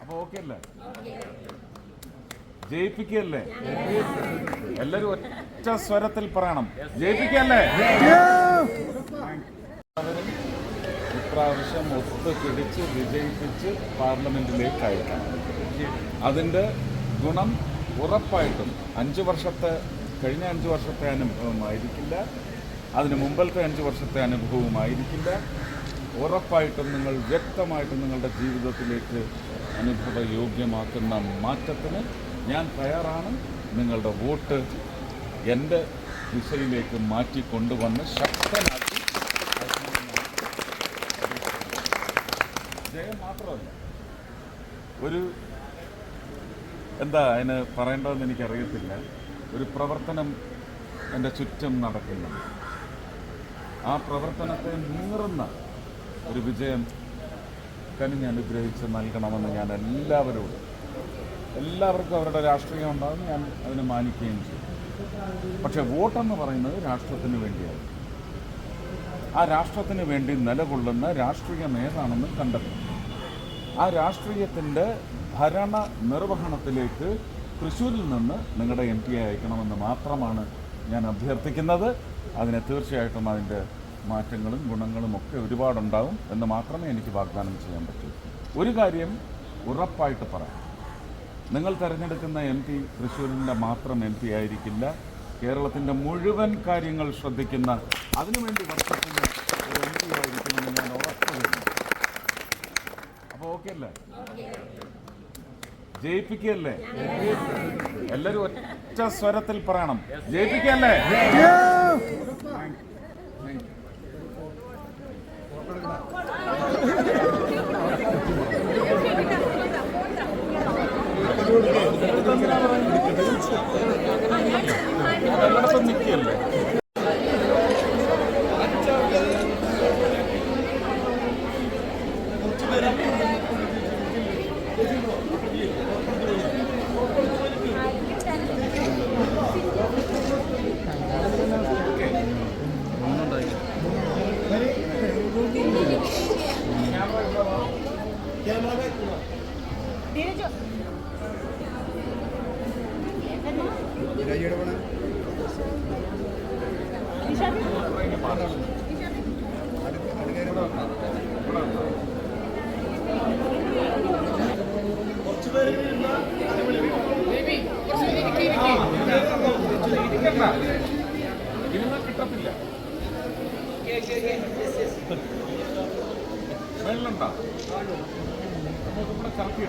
അപ്പൊ ഓക്കെ അല്ലേ? ജയിപ്പിക്കല്ലേ? എല്ലാരും ഒറ്റ സ്വരത്തിൽ പറയണം, ജയിപ്പിക്കല്ലേ? ഇപ്രാവശ്യം ഒത്തുപിടിച്ച് വിജയിപ്പിച്ച് പാർലമെന്റിലേക്ക് അയക്കണം. അതിൻ്റെ ഗുണം ഉറപ്പായിട്ടും കഴിഞ്ഞ 5 വർഷത്തെ അനുഭവമായിരിക്കില്ല, അതിന് മുമ്പത്തെ 5 വർഷത്തെ അനുഭവമായിരിക്കില്ല. ഉറപ്പായിട്ടും നിങ്ങൾ വ്യക്തമായിട്ടും നിങ്ങളുടെ ജീവിതത്തിലേക്ക് അനുഭവയോഗ്യമാക്കുന്ന മാറ്റത്തിന് ഞാൻ തയ്യാറാണ്. നിങ്ങളുടെ വോട്ട് എൻ്റെ ദിശയിലേക്ക് മാറ്റിക്കൊണ്ടുവന്ന് ശക്തനാക്കി ജയം മാത്രമല്ല, അതിന് പറയേണ്ടതെന്ന് എനിക്കറിയത്തില്ല, ഒരു പ്രവർത്തനം എൻ്റെ ചുറ്റും നടക്കുന്നു. ആ പ്രവർത്തനത്തെ നീറുന്ന ഒരു വിജയം കനിഞ്ഞ് അനുഗ്രഹിച്ച് നൽകണമെന്ന് ഞാൻ എല്ലാവർക്കും അവരുടെ രാഷ്ട്രീയം ഉണ്ടാകും, ഞാൻ അതിനെ മാനിക്കുകയും ചെയ്യും. പക്ഷെ വോട്ടെന്ന് പറയുന്നത് രാഷ്ട്രത്തിന് വേണ്ടിയാണ്. ആ രാഷ്ട്രത്തിന് വേണ്ടി നിലകൊള്ളുന്ന രാഷ്ട്രീയം ഏതാണെന്ന് കണ്ടെത്തും. ആ രാഷ്ട്രീയത്തിൻ്റെ ഭരണ നിർവഹണത്തിലേക്ക് തൃശ്ശൂരിൽ നിന്ന് നിങ്ങളുടെ MP അയക്കണമെന്ന് മാത്രമാണ് ഞാൻ അഭ്യർത്ഥിക്കുന്നത്. അതിന് തീർച്ചയായിട്ടും അതിൻ്റെ മാറ്റങ്ങളും ഗുണങ്ങളും ഒക്കെ ഒരുപാടുണ്ടാവും എന്ന് മാത്രമേ എനിക്ക് വാഗ്ദാനം ചെയ്യാൻ പറ്റൂ. ഒരു കാര്യം ഉറപ്പായിട്ട് പറയാം, നിങ്ങൾ തിരഞ്ഞെടുക്കുന്ന MP തൃശ്ശൂരിൻ്റെ മാത്രം MP ആയിരിക്കില്ല, കേരളത്തിൻ്റെ മുഴുവൻ കാര്യങ്ങൾ ശ്രദ്ധിക്കുന്ന അതിനുവേണ്ടി വർഷത്തിൻ്റെ ഒരു MP ആയിരിക്കുമെന്ന് ഞാൻ ഉറപ്പുവരുന്നു. അപ്പോൾ ഓക്കെ അല്ലേ? ജയിപ്പിക്കല്ലേ? എല്ലാവരും ഒറ്റ സ്വരത്തിൽ പറയണം, ജയിപ്പിക്കല്ലേ? എല്ലായിടത്തും നിൽക്കുകയല്ലേ? കിട്ടത്തില്ല. വെള്ളമുണ്ടോ? നമ്മുടെ കറക്റ്റ്